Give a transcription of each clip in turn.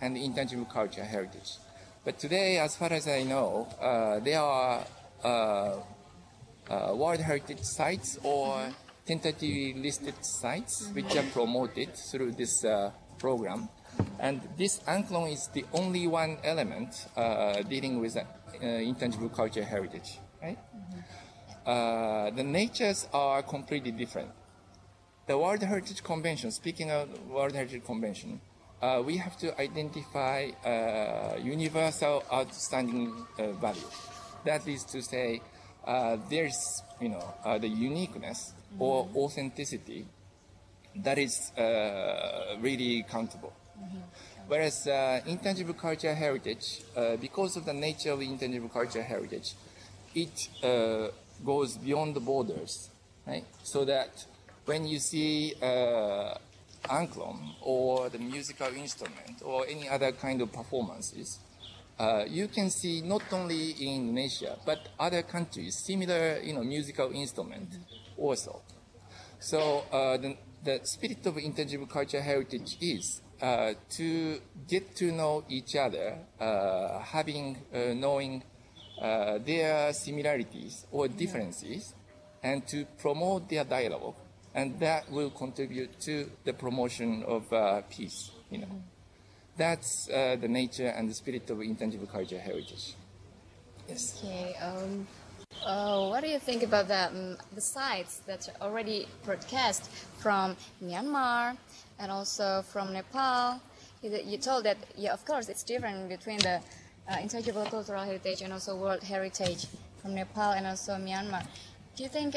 and intangible cultural heritage. But today, as far as I know, there are World Heritage sites or tentatively listed sites which are promoted through this program. And this Anklong is the only one element dealing with intangible cultural heritage, right? The natures are completely different. The World Heritage Convention, speaking of World Heritage Convention, we have to identify universal outstanding value. That is to say, there's the uniqueness or authenticity that is really countable. Whereas intangible cultural heritage, because of the nature of intangible cultural heritage, it goes beyond the borders, right? So that when you see angklong or the musical instrument or any other kind of performances, you can see not only in Indonesia but other countries similar, musical instrument also. So the spirit of intangible cultural heritage is to get to know each other, knowing their similarities or differences, and to promote their dialogue, and that will contribute to the promotion of peace. That's the nature and the spirit of intangible cultural heritage. Yes. Okay. What do you think about the sites that are already broadcast from Myanmar and also from Nepal? You told that, yeah, of course, it's different between the intangible cultural heritage and also World Heritage from Nepal and also Myanmar. Do you think,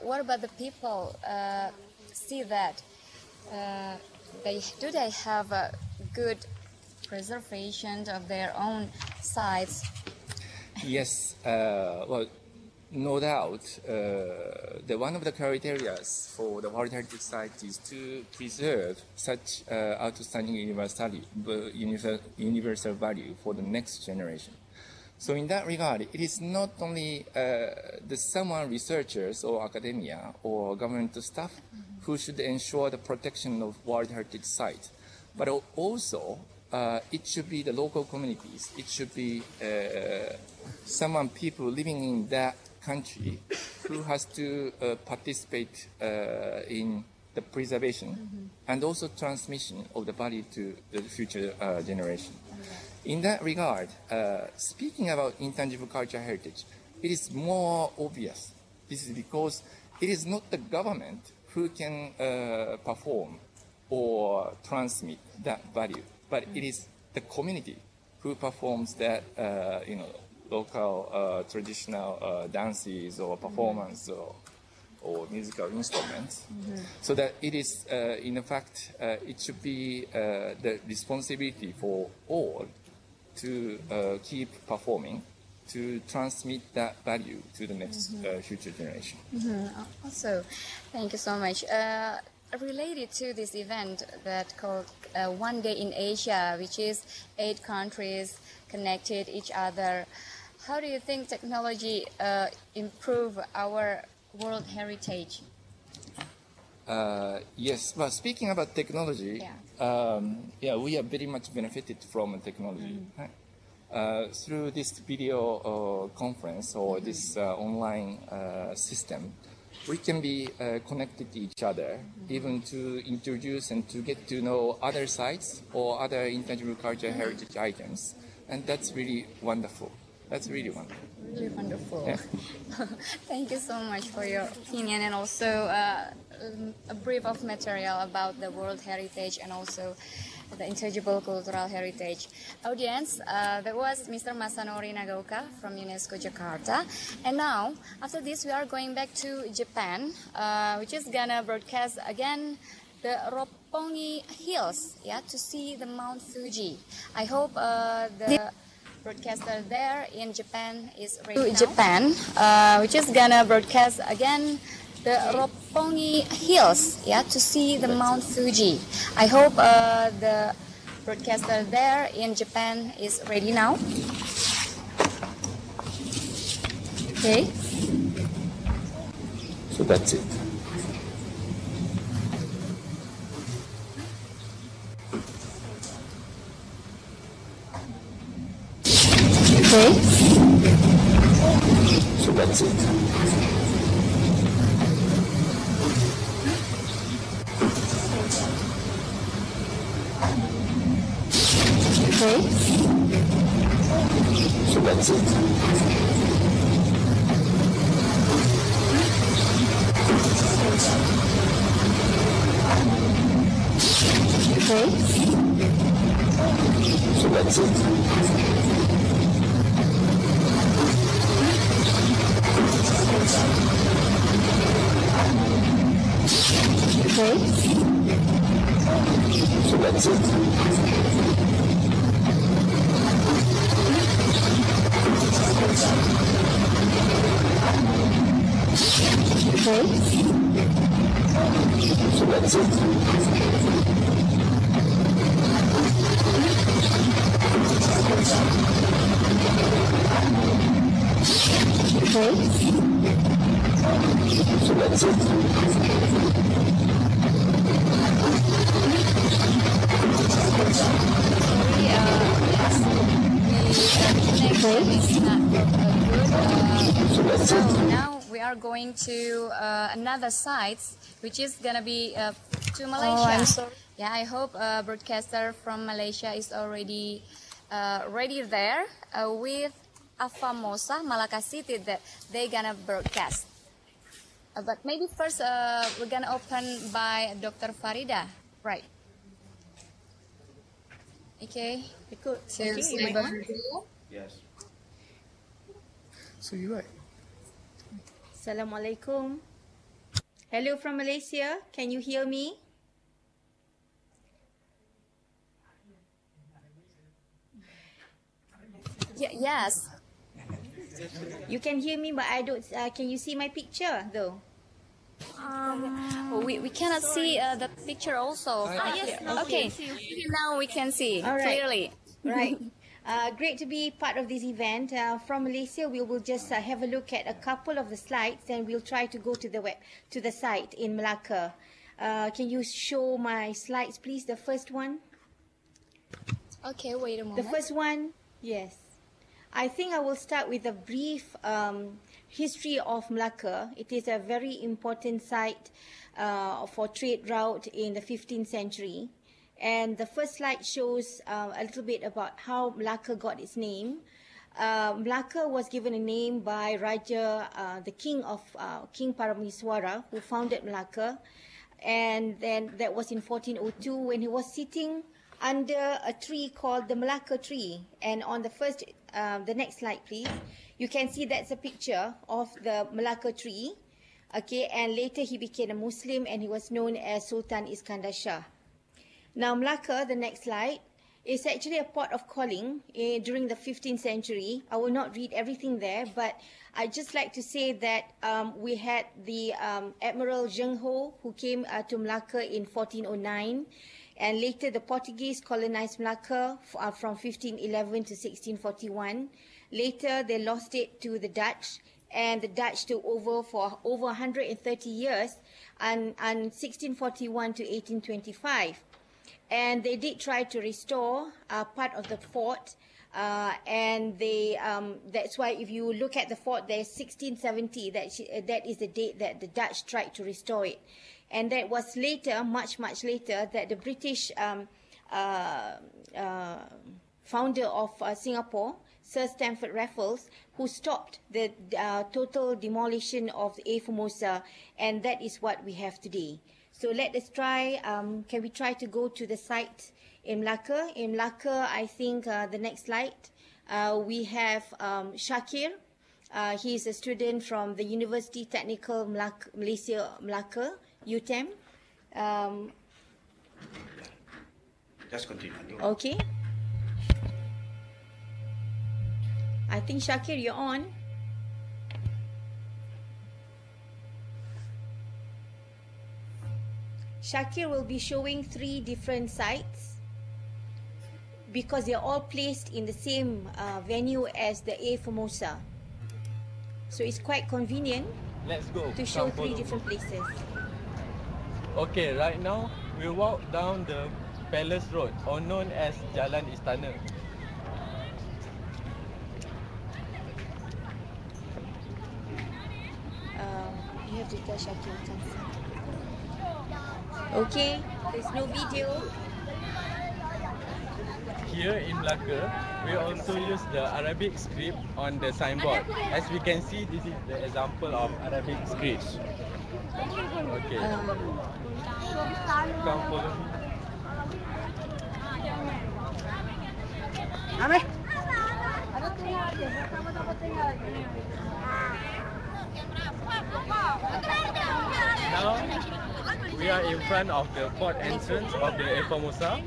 what about the people see that? Do they have a good preservation of their own sites? Yes, well, no doubt. One of the criteria for the World Heritage Site is to preserve such outstanding universal value for the next generation. So in that regard, it is not only someone researchers or academia or government staff who should ensure the protection of World Heritage Site, but also it should be the local communities. It should be people living in that country who has to participate in the preservation and also transmission of the value to the future generation. In that regard, speaking about intangible cultural heritage, it is more obvious. This is because it is not the government who can perform or transmit that value, but it is the community who performs that, local traditional dances or performance or musical instruments. So that it is, in fact, it should be the responsibility for all to keep performing, to transmit that value to the next future generation. Also, thank you so much. Related to this event that called One Day in Asia, which is 8 countries connected each other, how do you think technology improve our World Heritage? Yes, but speaking about technology, we are very much benefited from technology. Through this video conference or this online system, we can be connected to each other, even to introduce and to get to know other sites or other intangible cultural heritage items. And that's really wonderful. That's really wonderful. Really wonderful. Yeah. Thank you so much for your opinion and also a brief of material about the World Heritage and also the intangible cultural heritage. Audience, that was Mr. Masanori Nagaoka from UNESCO Jakarta. And now, after this, we are going back to Japan, which is gonna broadcast again the Roppongi Hills, to see the Mount Fuji. I hope the broadcaster there in Japan is ready now. Japan, which is gonna broadcast again the Roppongi Hills, to see the Mount Fuji. I hope the broadcaster there in Japan is ready now. Okay. So that's it. Okay. So that's it. Okay. So that's it. Okay. So that's it. Okay. So that's it. Okay. So that's it. Okay. So that's it. Sorry, yes, the connection is not good. So now we are going to another site, which is gonna be to Malaysia. I'm sorry. Yeah, I hope broadcaster from Malaysia is already ready there with a Formosa, Malacca City, that they gonna broadcast. But maybe first we're gonna open by Dr. Farida, right? Okay. Good. To Okay, am I on? Yes. So you're right. Assalamualaikum. Hello from Malaysia. Can you hear me? Yes. You can hear me, but I don't. Can you see my picture though? We cannot see the picture also. Yes. Okay. Now we can see All right. clearly. Right. Great to be part of this event. From Malaysia, we will just have a look at a couple of the slides, and we'll try to go to the site in Malacca. Can you show my slides, please? The first one. Okay, wait a moment. The first one, yes. I think I will start with a brief history of Malacca. It is a very important site for trade route in the 15th century. And the first slide shows a little bit about how Malacca got its name. Malacca was given a name by Raja, the king of King Paramiswara, who founded Malacca. And then that was in 1402 when he was sitting under a tree called the Malacca tree. And on the first, the next slide, please, you can see that's a picture of the Malacca tree. Okay, and later he became a Muslim and he was known as Sultan Iskandar Shah. Now, Malacca, the next slide, is actually a port of calling during the 15th century. I will not read everything there, but I'd just like to say that we had the Admiral Zheng Ho, who came to Malacca in 1409, and later the Portuguese colonized Malacca from 1511 to 1641. Later, they lost it to the Dutch, and the Dutch took over for over 130 years, and 1641 to 1825. And they did try to restore part of the fort, and they that's why if you look at the fort, there's 1670. That is the date that the Dutch tried to restore it, and that was later, much later, that the British founder of Singapore, Sir Stamford Raffles, who stopped the total demolition of the Formosa, and that is what we have today. So let us try, can we try to go to the site in Malacca? In Malacca, I think the next slide, we have Shakir. He is a student from the University Technical Malaysia, Malacca, UTM. Just continue. Okay. I think Shakir, you're on. Shakir will be showing 3 different sites because they're all placed in the same venue as the Formosa. So it's quite convenient Let's go. to show Come 3 follow. different places. Okay, right now we walk down the Palace Road, or known as Jalan Istana. You have to tell Shakir. Okay, there's no video. Here in Melaka, we also use the Arabic script on the signboard. As we can see, this is the example of Arabic script. Okay. Come follow me. Now, we are in front of the port entrance of the Formosa.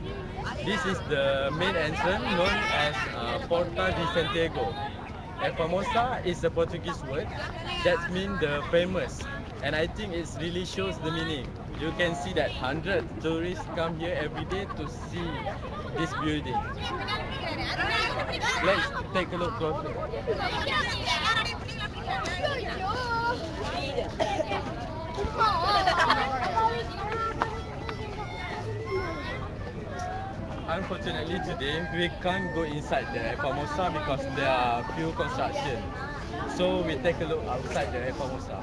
This is the main entrance known as Porta de Santiago. Formosa is a Portuguese word that means the famous, and I think it really shows the meaning. You can see that hundreds of tourists come here every day to see this building. Let's take a look closer. Unfortunately today, we can't go inside the Formosa because there are few construction. So we take a look outside the Formosa.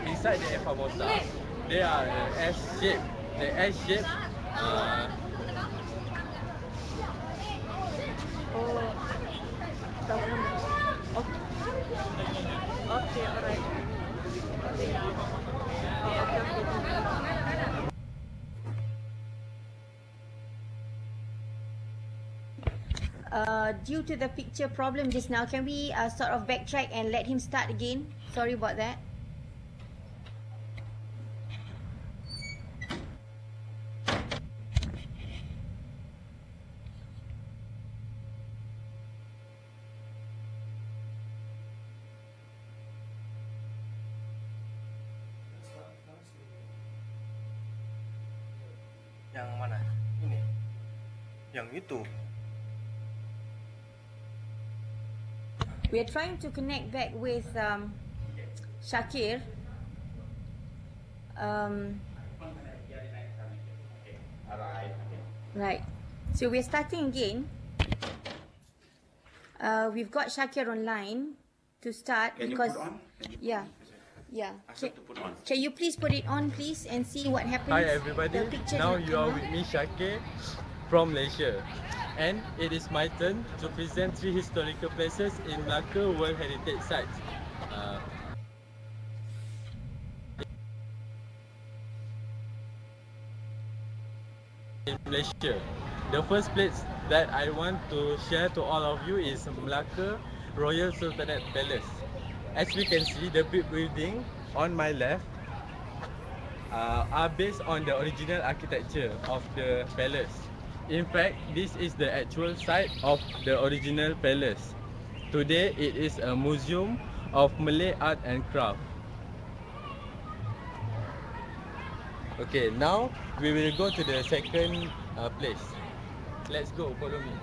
Inside the Formosa, there are S-shape. The S-shape. Okay, alright. Due to the picture problem just now, can we sort of backtrack and let him start again? Sorry about that. Yang mana? Ini. Yang itu. We are trying to connect back with Shakir. Right. So we're starting again. We've got Shakir online to start. Can because you put on? Yeah. Yeah. Ask her to put on. Can you please put it on, please, and see what happens? Hi everybody, The picture now will you are come with out. me Shakir from Malaysia, and it is my turn to present 3 historical places in UNESCO World Heritage sites. In Malaysia. The first place that I want to share to all of you is Melaka Royal Sultanate Palace. As we can see, the big building on my left are based on the original architecture of the palace. In fact, this is the actual site of the original palace. Today, it is a museum of Malay art and craft. Okay, now we will go to the second place. Let's go, follow me.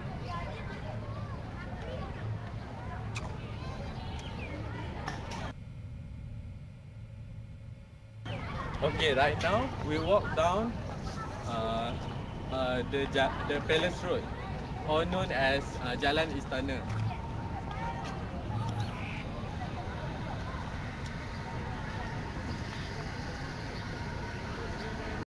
Okay, right now we walk down the Palace Road, or known as Jalan Istana.